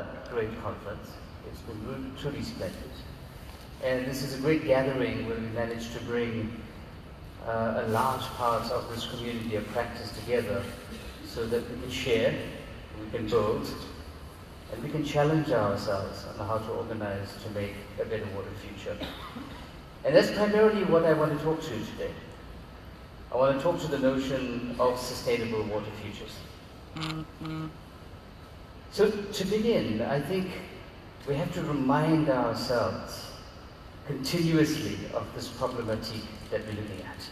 another great conference. It's been truly splendid. And this is a great gathering where we managed to bring a large part of this community of practice together so that we can share, we can build, and we can challenge ourselves on how to organize to make a better water future. And that's primarily what I want to talk to today. I want to talk to the notion of sustainable water futures. So to begin, I think we have to remind ourselves continuously of this problematic that we're looking at.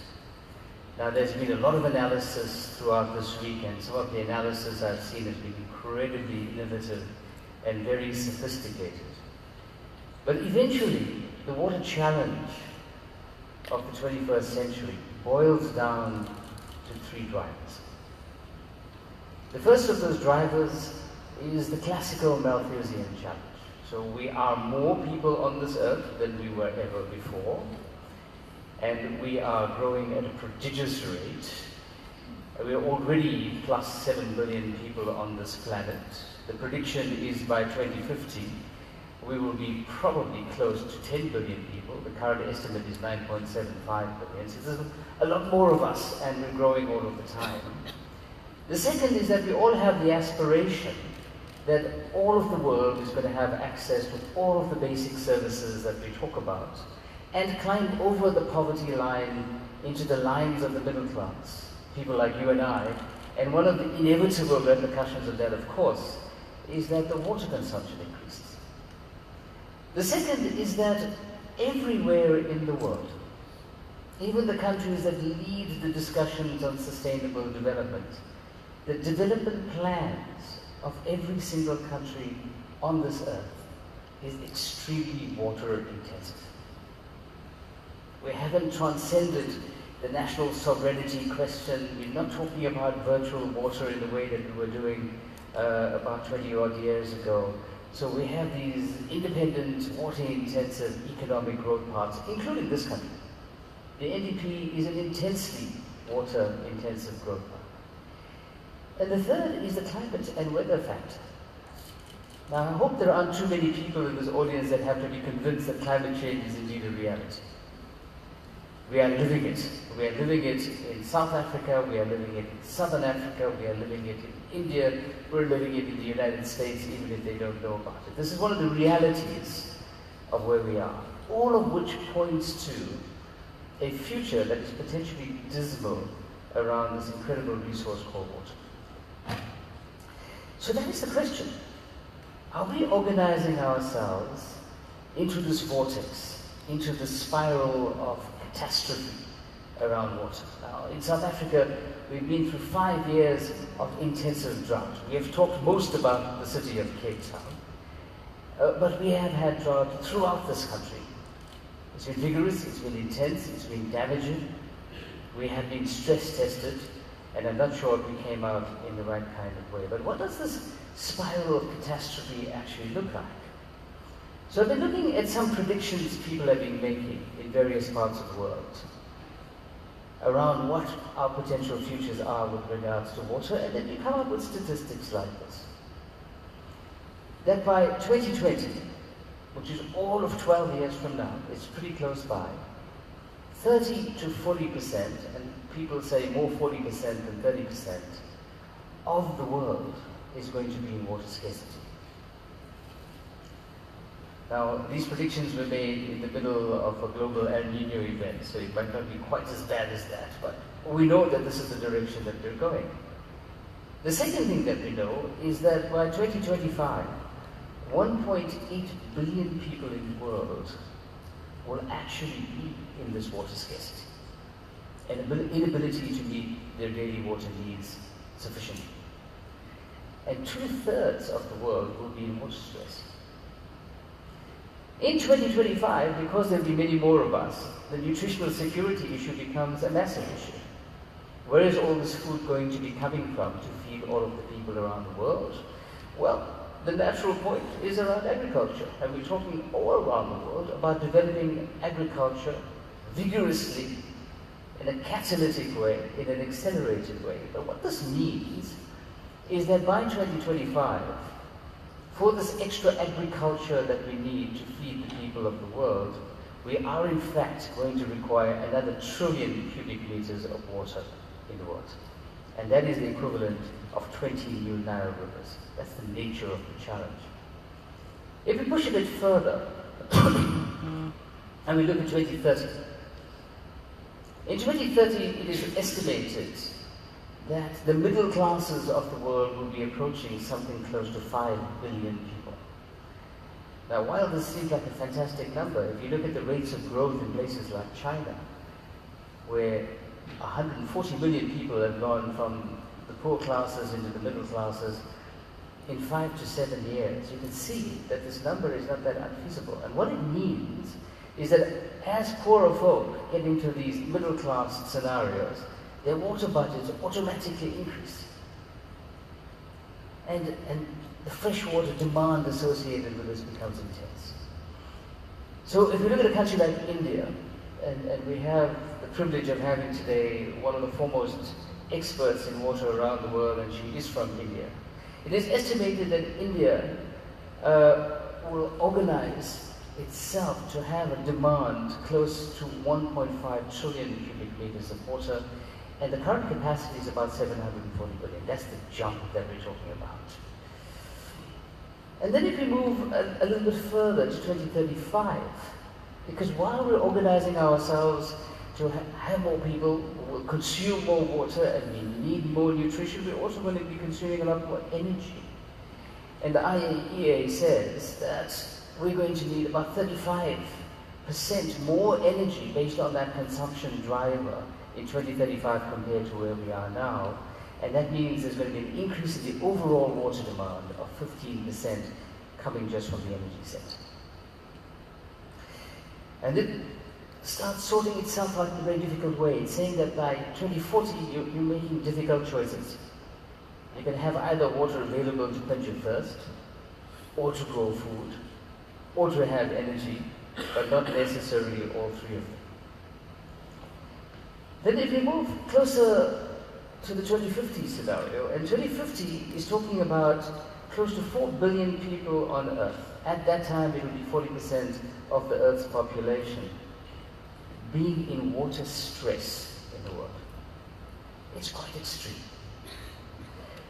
Now, there's been a lot of analysis throughout this week, and some of the analysis I've seen has been incredibly innovative and very sophisticated. But eventually, the water challenge of the 21st century boils down to three drivers. The first of those drivers is the classical Malthusian challenge. So we are more people on this earth than we were ever before, and we are growing at a prodigious rate. We are already plus 7 billion people on this planet. The prediction is by 2050, we will be probably close to 10 billion people. The current estimate is 9.75 billion. So there's a lot more of us, and we're growing all of the time. The second is that we all have the aspiration that all of the world is going to have access to all of the basic services that we talk about and climb over the poverty line into the lines of the middle class, people like you and I. And one of the inevitable repercussions of that, of course, is that the water consumption increases. The second is that everywhere in the world, even the countries that lead the discussions on sustainable development, the development plans of every single country on this earth is extremely water intensive. We haven't transcended the national sovereignty question. We're not talking about virtual water in the way that we were doing about 20 odd years ago. So we have these independent, water intensive economic growth paths, including this country. The NDP is an intensely water intensive growth path. And the third is the climate and weather factor. Now, I hope there aren't too many people in this audience that have to be convinced that climate change is indeed a reality. We are living it. We are living it in South Africa, we are living it in Southern Africa, we are living it in India, we're living it in the United States, even if they don't know about it. This is one of the realities of where we are, all of which points to a future that is potentially dismal around this incredible resource called water. So that is the question. Are we organizing ourselves into this vortex, into the spiral of catastrophe around water? Now, in South Africa, we've been through 5 years of intensive drought. We have talked most about the city of Cape Town, but we have had drought throughout this country. It's been vigorous, it's been intense, it's been damaging. We have been stress tested, and I'm not sure if we came out in the right kind of way. But what does this spiral of catastrophe actually look like? So I've been looking at some predictions people have been making in various parts of the world around what our potential futures are with regards to water, and then we come up with statistics like this. That by 2020, which is all of 12 years from now, it's pretty close by, 30 to 40%, and people say more 40% than 30%, of the world is going to be in water scarcity. Now, these predictions were made in the middle of a global El Nino event, so it might not be quite as bad as that, but we know that this is the direction that we're going. The second thing that we know is that by 2025, 1.8 billion people in the world will actually be in this water scarcity, and inability to meet their daily water needs sufficiently. And 2/3 of the world will be in water stress. In 2025, because there will be many more of us, the nutritional security issue becomes a massive issue. Where is all this food going to be coming from to feed all of the people around the world? Well, the natural point is around agriculture, and we're talking all around the world about developing agriculture vigorously, in a catalytic way, in an accelerated way. But what this means is that by 2025, for this extra agriculture that we need to feed the people of the world, we are in fact going to require another 1 trillion cubic meters of water in the world. And that is the equivalent of 20 new Nile rivers. That's the nature of the challenge. If we push a bit further, and we look at 2030, in 2030 it is estimated that the middle classes of the world will be approaching something close to 5 billion people. Now, while this seems like a fantastic number, if you look at the rates of growth in places like China, where 140 million people have gone from the poor classes into the middle classes in 5 to 7 years, you can see that this number is not that unfeasible. And what it means is that as poorer folk get into these middle class scenarios, their water budgets automatically increase. And the freshwater demand associated with this becomes intense. So if we look at a country like India, and we have the privilege of having today one of the foremost experts in water around the world, and she is from India, it is estimated that India will organize itself to have a demand close to 1.5 trillion cubic meters of water, and the current capacity is about 740 billion. That's the jump that we're talking about. And then if we move a little bit further to 2035, because while we're organizing ourselves to have more people who will consume more water and we need more nutrition, we're also going to be consuming a lot more energy. And the IAEA says that we're going to need about 35% more energy based on that consumption driver in 2035 compared to where we are now. And that means there's going to be an increase in the overall water demand of 15% coming just from the energy sector. And it starts sorting itself out in a very difficult way. It's saying that by 2040 you're making difficult choices. You can have either water available to quench your thirst, or to grow food, or to have energy, but not necessarily all three of them. Then if we move closer to the 2050 scenario, and 2050 is talking about close to 4 billion people on Earth. At that time it will be 40% of the Earth's population being in water stress in the world. It's quite extreme.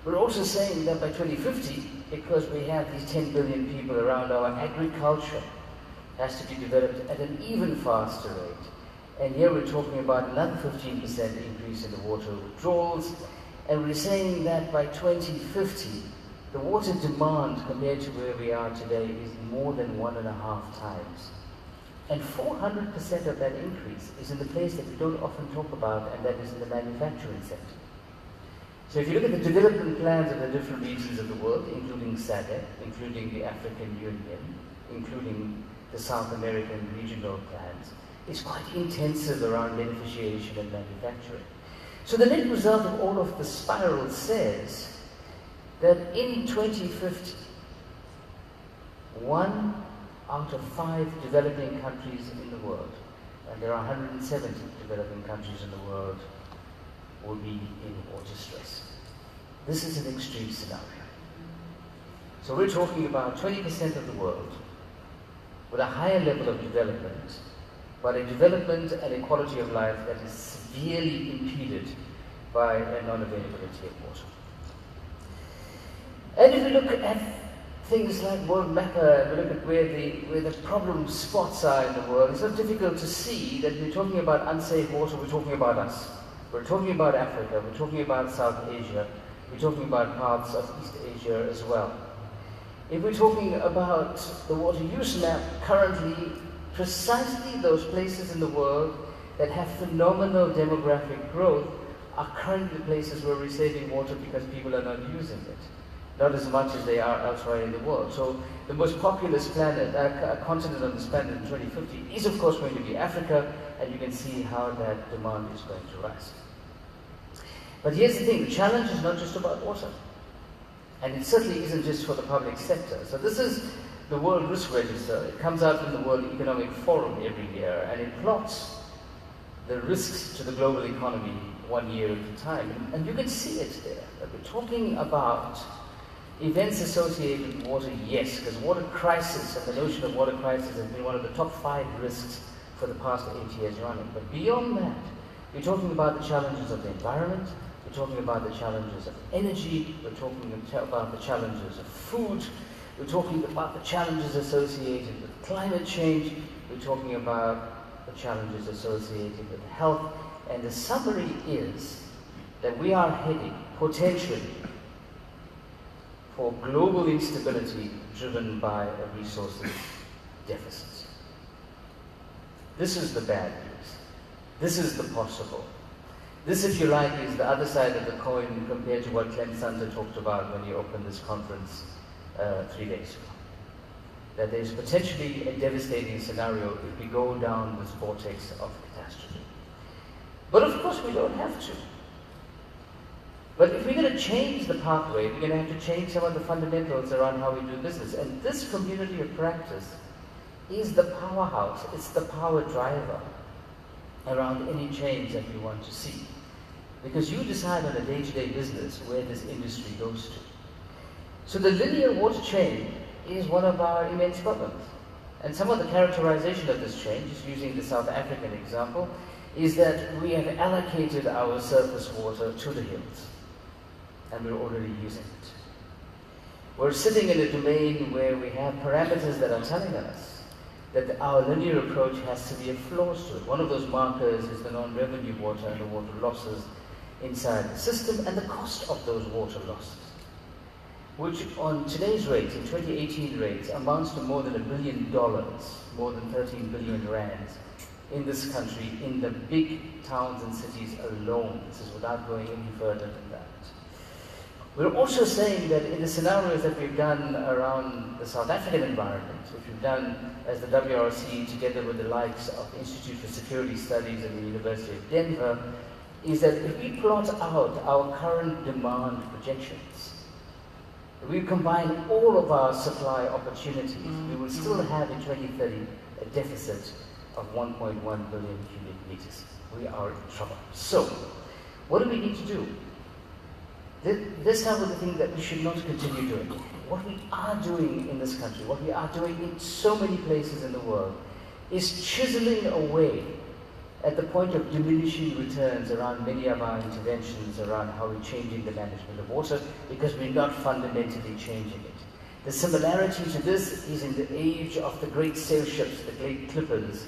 We're also saying that by 2050, because we have these 10 billion people around, our agriculture has to be developed at an even faster rate. And here we're talking about another 15% increase in the water withdrawals. And we're saying that by 2050, the water demand compared to where we are today is more than 1.5 times. And 400% of that increase is in the place that we don't often talk about, and that is in the manufacturing sector. So if you look at the development plans of the different regions of the world, including SADC, including the African Union, including the South American regional plans, it's quite intensive around beneficiation and manufacturing. So the net result of all of the spiral says that in 2050, 1 out of 5 developing countries in the world, and there are 170 developing countries in the world, will be in water stress. This is an extreme scenario. So we're talking about 20% of the world with a higher level of development, but a development and a quality of life that is severely impeded by a non-availability of water. And if we look at things like World Mapper, and we look at where the problem spots are in the world, it's not difficult to see that we're talking about unsafe water, we're talking about us. We're talking about Africa, we're talking about South Asia, we're talking about parts of East Asia as well. If we're talking about the water use map, currently precisely those places in the world that have phenomenal demographic growth are currently places where we're saving water because people are not using it. Not as much as they are elsewhere in the world. So the most populous planet, continent on this planet in 2050 is of course going to be Africa, and you can see how that demand is going to rise. But here's the thing, the challenge is not just about water. And it certainly isn't just for the public sector. So this is the World Risk Register. It comes out from the World Economic Forum every year, and it plots the risks to the global economy 1 year at a time. And you can see it there. That we're talking about Events associated with water, yes, because water crisis and the notion of water crisis has been one of the top 5 risks for the past 8 years running. But beyond that, we're talking about the challenges of the environment, we're talking about the challenges of energy, we're talking about the challenges of food, we're talking about the challenges associated with climate change, we're talking about the challenges associated with health, and the summary is that we are heading, potentially, for global instability driven by a resources deficit. This is the bad news. This is the possible. This, if you like, is the other side of the coin compared to what Clem Santa talked about when he opened this conference 3 days ago. That there's potentially a devastating scenario if we go down this vortex of catastrophe. But of course we don't have to. But if we're going to change the pathway, we're going to have to change some of the fundamentals around how we do business. And this community of practice is the powerhouse, it's the power driver around any change that we want to see. Because you decide on a day-to-day business where this industry goes to. So the linear water chain is one of our immense problems. And some of the characterization of this change, using the South African example, is that we have allocated our surface water to the hills. And we're already using it. We're sitting in a domain where we have parameters that are telling us that our linear approach has severe flaws to it. One of those markers is the non-revenue water and the water losses inside the system and the cost of those water losses, which on today's rates, in 2018 rates, amounts to more than $1 billion, more than 13 billion rands in this country, in the big towns and cities alone. This is without going any further than that. We're also saying that in the scenarios that we've done around the South African environment, which we've done as the WRC together with the likes of the Institute for Security Studies and the University of Denver, is that if we plot out our current demand projections, we combine all of our supply opportunities, we will still have in 2030 a deficit of 1.1 billion cubic meters. We are in trouble. So, what do we need to do? This time with the thing that we should not continue doing. What we are doing in this country, what we are doing in so many places in the world, is chiseling away at the point of diminishing returns around many of our interventions around how we're changing the management of water, because we're not fundamentally changing it. The similarity to this is in the age of the great sail ships, the great clippers,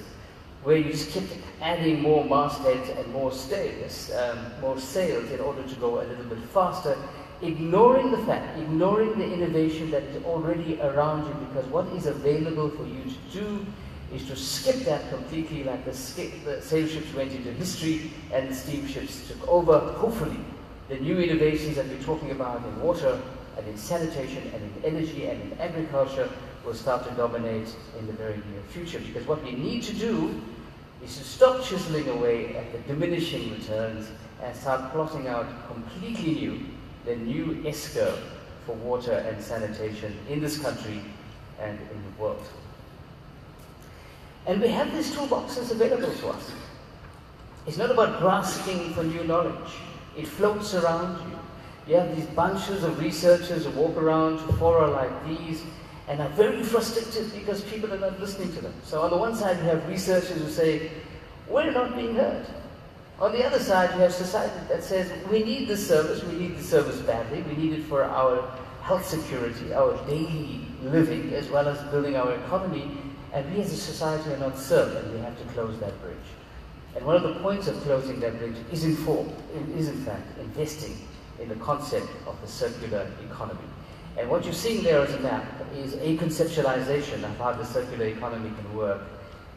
where you just kept adding more mastheads and more sails in order to go a little bit faster, ignoring the fact, ignoring the innovation that is already around you, because what is available for you to do is to skip that completely, like the sail ships went into history and the steamships took over. Hopefully, the new innovations that we're talking about in water and in sanitation and in energy and in agriculture will start to dominate in the very near future. Because what we need to do is to stop chiseling away at the diminishing returns and start plotting out completely new, the new S-curve for water and sanitation in this country and in the world. And we have these toolboxes available to us. It's not about grasping for new knowledge. It floats around you. You have these bunches of researchers who walk around to fora like these and are very frustrated because people are not listening to them. So on the one side you have researchers who say, we're not being heard. On the other side you have society that says, we need this service badly, we need it for our health security, our daily living, as well as building our economy, and we as a society are not served, and we have to close that bridge. And one of the points of closing that bridge is in fact investing in the concept of the circular economy. And what you're seeing there as a map is a conceptualization of how the circular economy can work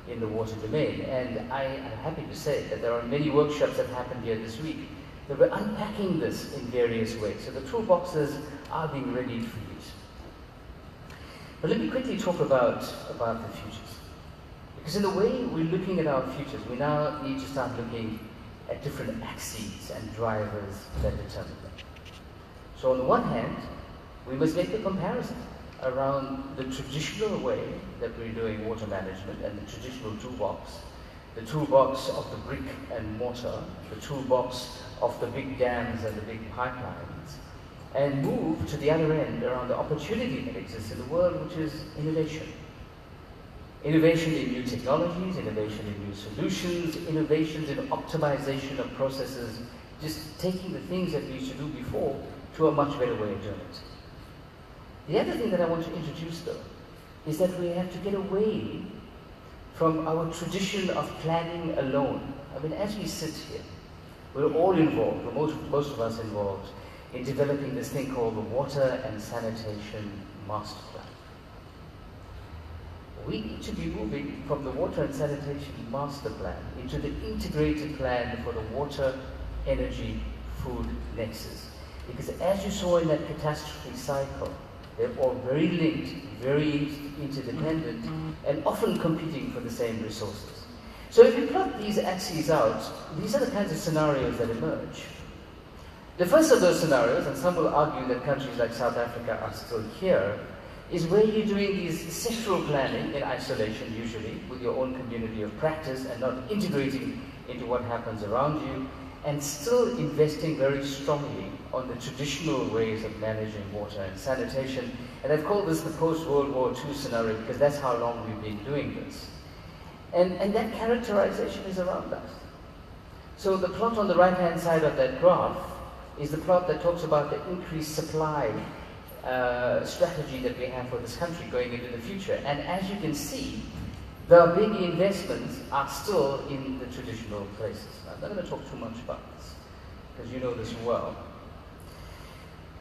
in the water domain. And I am happy to say that there are many workshops that happened here this week that we're unpacking this in various ways. So the toolboxes are being readied for use. But let me quickly talk about the futures. Because in the way we're looking at our futures, we now need to start looking at different axes and drivers that determine them. So on the one hand, we must make a comparison around the traditional way that we're doing water management and the traditional toolbox. The toolbox of the brick and mortar, the toolbox of the big dams and the big pipelines, and move to the other end around the opportunity that exists in the world, which is innovation. Innovation in new technologies, innovation in new solutions, innovations in optimization of processes, just taking the things that we used to do before to a much better way of doing it. The other thing that I want to introduce, though, is that we have to get away from our tradition of planning alone. I mean, as we sit here, we're all involved, or most of us involved, in developing this thing called the Water and Sanitation Master Plan. We need to be moving from the Water and Sanitation Master Plan into the integrated plan for the water, energy, food nexus. Because as you saw in that catastrophe cycle, they're all very linked, very interdependent, and often competing for the same resources. So if you plot these axes out, these are the kinds of scenarios that emerge. The first of those scenarios, and some will argue that countries like South Africa are still here, is where you're doing these sectoral planning in isolation, usually, with your own community of practice and not integrating into what happens around you, and still investing very strongly on the traditional ways of managing water and sanitation. And I've called this the post-World War II scenario because that's how long we've been doing this. And that characterization is around us. So the plot on the right-hand side of that graph is the plot that talks about the increased supply strategy that we have for this country going into the future. And as you can see, the big investments are still in the traditional places. I'm not going to talk too much about this, because you know this well.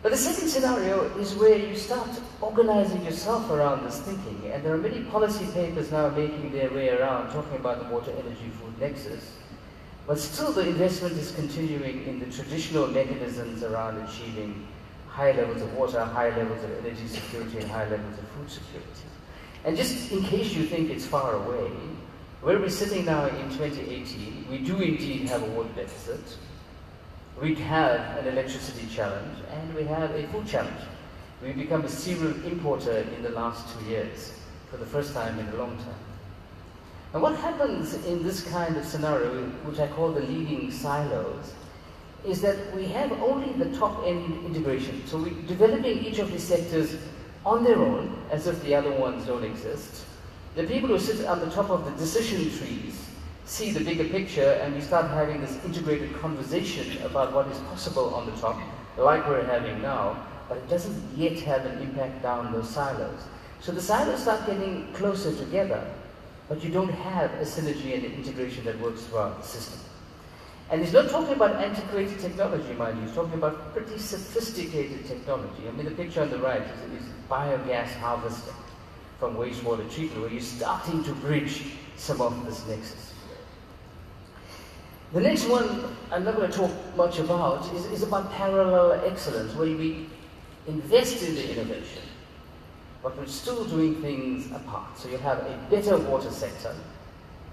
But the second scenario is where you start organizing yourself around this thinking, and there are many policy papers now making their way around talking about the water, energy, food nexus, but still the investment is continuing in the traditional mechanisms around achieving high levels of water, high levels of energy security, and high levels of food security. And just in case you think it's far away, where we're sitting now in 2018, we do indeed have a water deficit, we have an electricity challenge, and we have a food challenge. We've become a cereal importer in the last 2 years, for the first time in a long time. And what happens in this kind of scenario, which I call the leading silos, is that we have only the top-end integration. So we're developing each of these sectors on their own, as if the other ones don't exist. The people who sit on the top of the decision trees see the bigger picture, and we start having this integrated conversation about what is possible on the top, like we're having now, but it doesn't yet have an impact down those silos. So the silos start getting closer together, but you don't have a synergy and an integration that works throughout the system. And he's not talking about antiquated technology, mind you, he's talking about pretty sophisticated technology. I mean, the picture on the right is biogas harvesting from wastewater treatment, where you're starting to bridge some of this nexus. The next one I'm not going to talk much about is about parallel excellence, where we invest in the innovation, but we're still doing things apart. So you have a better water sector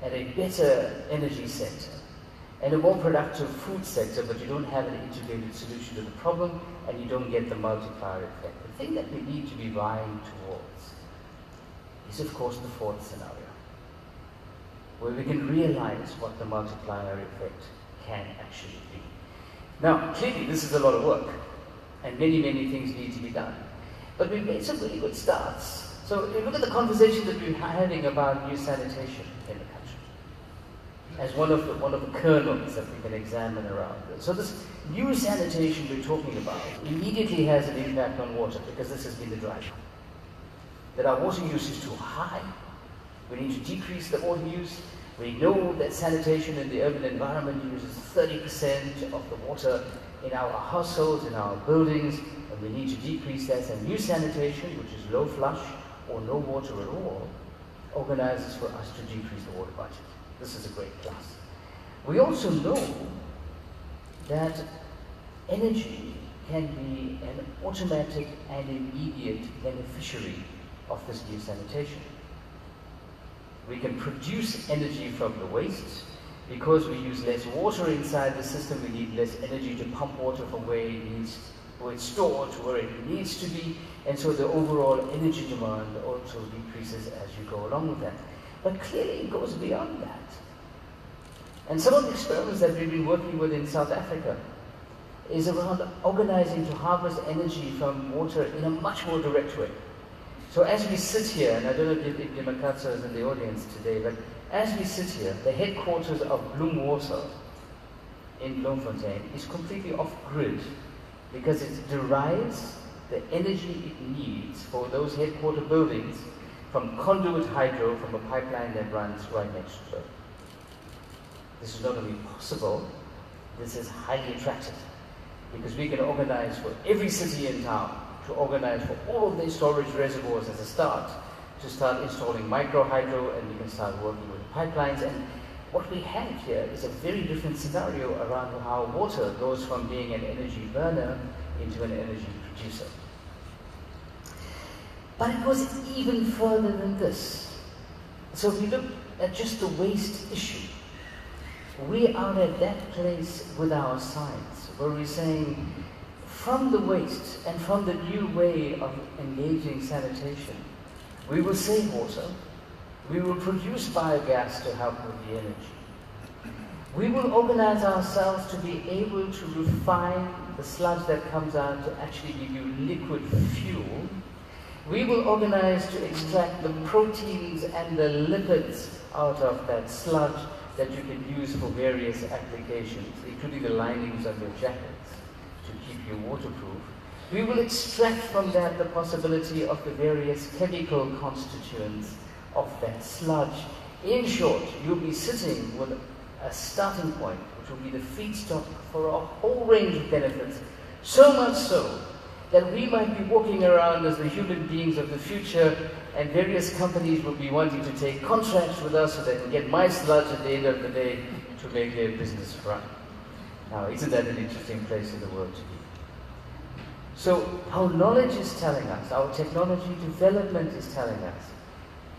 and a better energy sector and a more productive food sector, but you don't have an integrated solution to the problem, and you don't get the multiplier effect. The thing that we need to be vying towards is, of course, the fourth scenario, where we can realize what the multiplier effect can actually be. Now, clearly this is a lot of work, and many, many things need to be done. But we've made some really good starts. So if you look at the conversation that we're having about new sanitation in the country, as one of the kernels that we can examine around this. So this new sanitation we're talking about immediately has an impact on water, because this has been the driver. That our water use is too high. We need to decrease the water use. We know that sanitation in the urban environment uses 30% of the water in our households, in our buildings, and we need to decrease that. And new sanitation, which is low flush or no water at all, organizes for us to decrease the water budget. This is a great plus. We also know that energy can be an automatic and immediate beneficiary of this new sanitation. We can produce energy from the waste. Because we use less water inside the system, we need less energy to pump water from where it's stored to where it needs to be, and so the overall energy demand also decreases as you go along with that. But clearly it goes beyond that. And some of the experiments that we've been working with in South Africa is around organizing to harvest energy from water in a much more direct way. So as we sit here, and I don't know if Dimakatso is in the audience today, but as we sit here, the headquarters of Bloem Water in Bloemfontein is completely off-grid because it derives the energy it needs for those headquarter buildings from conduit hydro from a pipeline that runs right next to it. This is not only possible, this is highly attractive because we can organize for every city in town to organize for all of their storage reservoirs as a start, to start installing micro hydro, and we can start working with pipelines. And what we have here is a very different scenario around how water goes from being an energy burner into an energy producer. But it goes even further than this. So if we look at just the waste issue, we are at that place with our science where we're saying from the waste and from the new way of engaging sanitation, we will save water, we will produce biogas to help with the energy. We will organize ourselves to be able to refine the sludge that comes out to actually give you liquid fuel. We will organize to extract the proteins and the lipids out of that sludge that you can use for various applications, including the linings of your jackets to keep you waterproof. We will extract from that the possibility of the various chemical constituents of that sludge. In short, you'll be sitting with a starting point, which will be the feedstock for a whole range of benefits, so much so that we might be walking around as the human beings of the future, and various companies will be wanting to take contracts with us so they can get my sludge at the end of the day to make their business run. Now, isn't that an interesting place in the world to be? So, our knowledge is telling us, our technology development is telling us,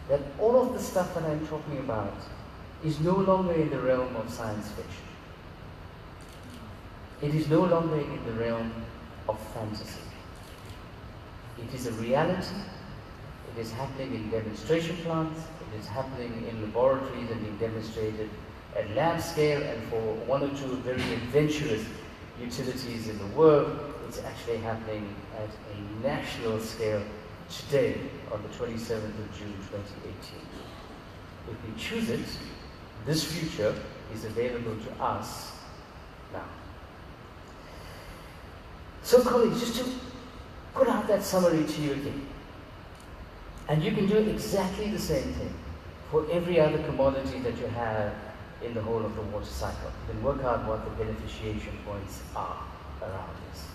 that all of the stuff that I'm talking about is no longer in the realm of science fiction. It is no longer in the realm of fantasy. It is a reality. It is happening in demonstration plants. It is happening in laboratories and being demonstrated at lab scale, and for one or two very adventurous utilities in the world, it's actually happening at a national scale today on the 27th of June 2018. If we choose it, this future is available to us now. So colleagues, just to put out that summary to you again, and you can do exactly the same thing for every other commodity that you have in the whole of the water cycle. You can work out what the beneficiation points are around this.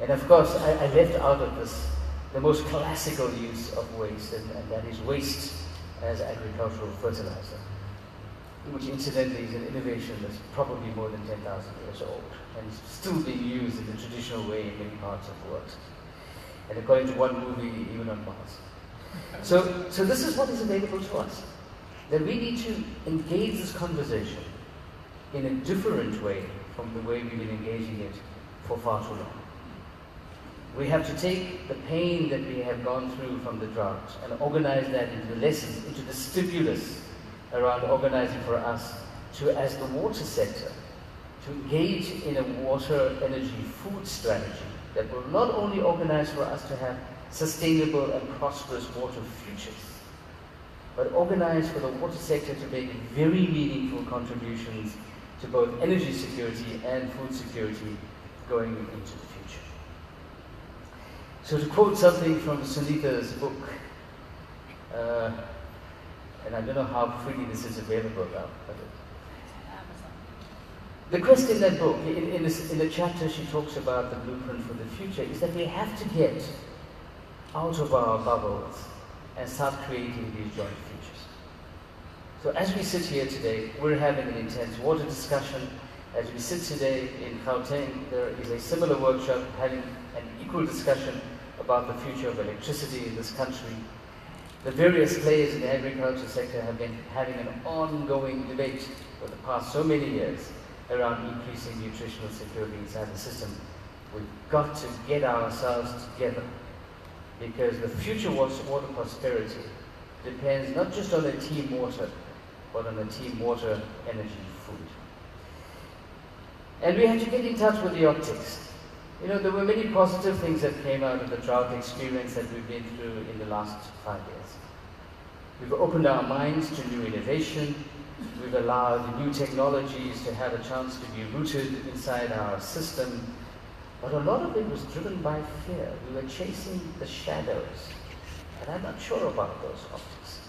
And of course, I left out of this the most classical use of waste, and that is waste as agricultural fertilizer, which incidentally is an innovation that's probably more than 10,000 years old and is still being used in the traditional way in many parts of the world. And according to one movie, even on Mars. So this is what is available to us. That we need to engage this conversation in a different way from the way we've been engaging it for far too long. We have to take the pain that we have gone through from the drought and organize that into the lessons, into the stimulus around organizing for us to, as the water sector, to engage in a water energy food strategy that will not only organize for us to have sustainable and prosperous water futures, but organize for the water sector to make very meaningful contributions to both energy security and food security going into the future. So to quote something from Sunita's book, and I don't know how freely this is available now, but the quest in that book, in the chapter she talks about the blueprint for the future, is that we have to get out of our bubbles and start creating these joint futures. So as we sit here today, we're having an intense water discussion. As we sit today in Gauteng, there is a similar workshop having an equal discussion about the future of electricity in this country. The various players in the agriculture sector have been having an ongoing debate for the past so many years around increasing nutritional security inside the system. We've got to get ourselves together, because the future water prosperity depends not just on a team water, but on a team water energy food. And we had to get in touch with the optics. You know, there were many positive things that came out of the drought experience that we've been through in the last 5 years. We've opened our minds to new innovation. We've allowed new technologies to have a chance to be rooted inside our system. But a lot of it was driven by fear. We were chasing the shadows. And I'm not sure about those optics.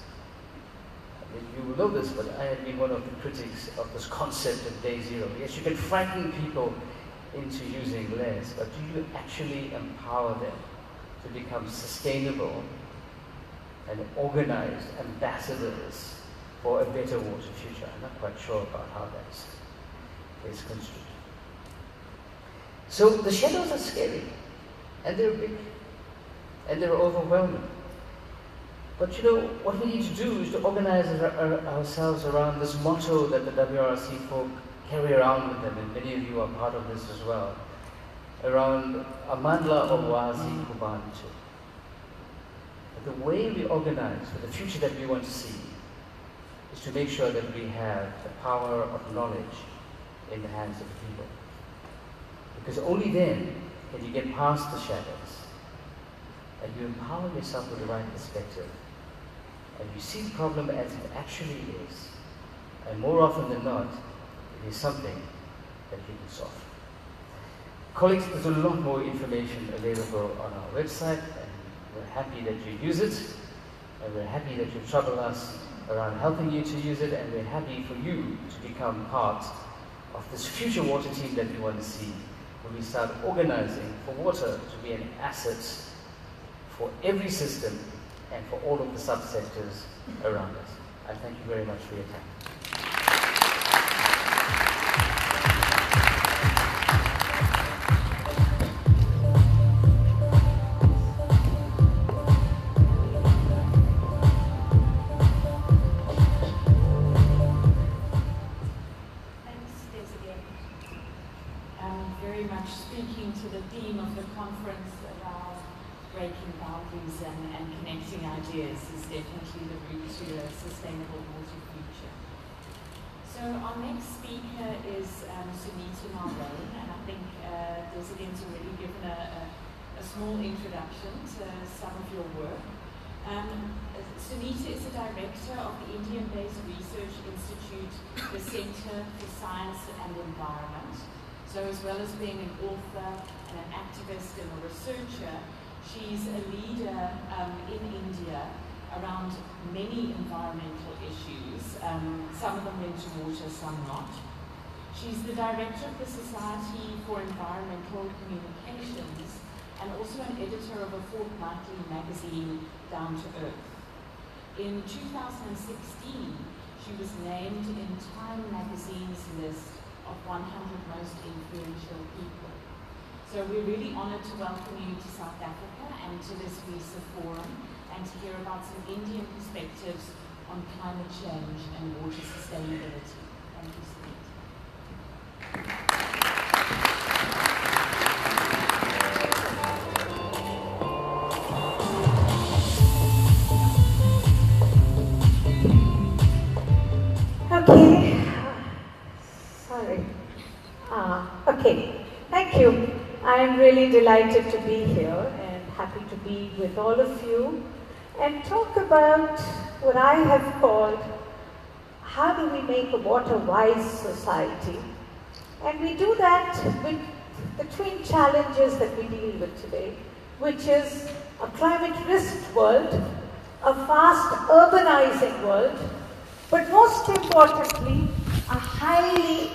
I mean, you will know this, but I have been one of the critics of this concept of day zero. Yes, you can frighten people into using less, but do you actually empower them to become sustainable and organized ambassadors for a better water future? I'm not quite sure about how that is construed. So the shadows are scary, and they're big, and they're overwhelming. But you know, what we need to do is to organize ourselves around this motto that the WRC folk carry around with them, and many of you are part of this as well, around Amandla Owazi Kubantu. The way we organize for the future that we want to see is to make sure that we have the power of knowledge in the hands of the people. Because only then can you get past the shadows and you empower yourself with the right perspective. And you see the problem as it actually is. And more often than not, it is something that you can solve. Colleagues, there's a lot more information available on our website, and we're happy that you use it, and we're happy that you trouble us around helping you to use it, and we're happy for you to become part of this future water team that we want to see, when we start organizing for water to be an asset for every system and for all of the subsectors around us. I thank you very much for your time. Thanks, Dhesigen. Very much speaking to the theme of the conference about breaking boundaries and connecting ideas is definitely the route to a sustainable water future. So our next speaker is Sunita Malone, and I think Dhesigen's already given a small introduction to some of your work. Sunita is the director of the Indian-based research institute, the Center for Science and Environment. So as well as being an author and an activist and a researcher, she's a leader in India around many environmental issues, some of them linked to water, some not. She's the director of the Society for Environmental Communications and also an editor of a fortnightly magazine, Down to Earth. In 2016, she was named in Time magazine's list of 100 most influential people. So we're really honored to welcome you to South Africa and to this WISA forum and to hear about some Indian perspectives on climate change and water sustainability. Thank you, Sunita. Okay. Sorry. Okay. Thank you. I am really delighted to be here and happy to be with all of you and talk about what I have called how do we make a water-wise society. And we do that with the twin challenges that we deal with today, which is a climate-risked world, a fast urbanizing world, but most importantly, a highly